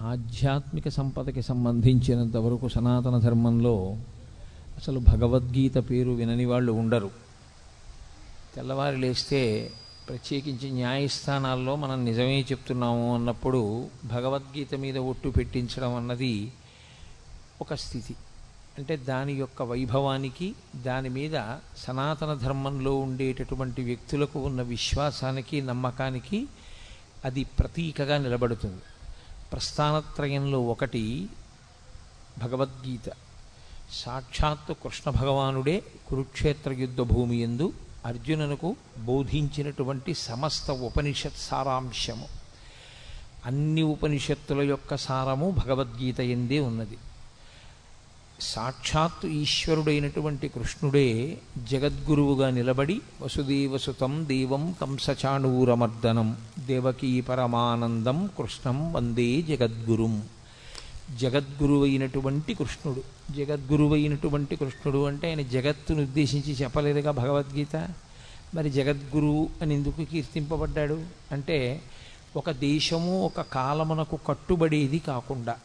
ఆధ్యాత్మిక సంపదకి సంబంధించినంత వరకు సనాతన ధర్మంలో అసలు భగవద్గీత పేరు వినని వాళ్ళు ఉండరు. తెల్లవారి లేస్తే ప్రత్యేకించి న్యాయస్థానాల్లో మనం నిజమే చెప్తున్నాము అన్నప్పుడు భగవద్గీత మీద ఒట్టు పెట్టించడం అన్నది ఒక స్థితి. అంటే దాని యొక్క వైభవానికి, దాని మీద సనాతన ధర్మంలో ఉండేటటువంటి వ్యక్తులకు ఉన్న విశ్వాసానికి, నమ్మకానికి అది ప్రతీకగా నిలబడుతుంది. ప్రస్థానత్రయంలో ఒకటి భగవద్గీత. సాక్షాత్తు కృష్ణ భగవానుడే కురుక్షేత్ర యుద్ధ భూమి యందు అర్జునునకు బోధించినటువంటి సమస్త ఉపనిషత్ సారాంశము. అన్ని ఉపనిషత్తుల యొక్క సారము భగవద్గీత యందే ఉన్నది. సాక్షాత్తు ఈశ్వరుడైనటువంటి కృష్ణుడే జగద్గురువుగా నిలబడి వసుదేవసుతం దేవం కంసచాణూరమర్దనం దేవకీ పరమానందం కృష్ణం వందే జగద్గురుం. జగద్గురువైనటువంటి కృష్ణుడు. జగద్గురువైనటువంటి కృష్ణుడు అంటే ఆయన జగత్తును ఉద్దేశించి చెప్పలేదుగా భగవద్గీత. మరి జగద్గురువు అని ఎందుకు కీర్తింపబడ్డాడు అంటే, ఒక దేశము ఒక కాలమునకు కట్టుబడేది కాకుండా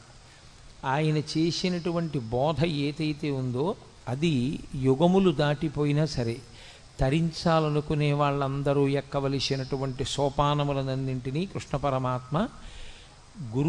ఆయన చేసినటువంటి బోధ ఏదైతే ఉందో అది యుగములు దాటిపోయినా సరే తరించాలనుకునే వాళ్ళందరూ ఎక్కవలసినటువంటి సోపానములనన్నింటినీ కృష్ణ పరమాత్మ గురు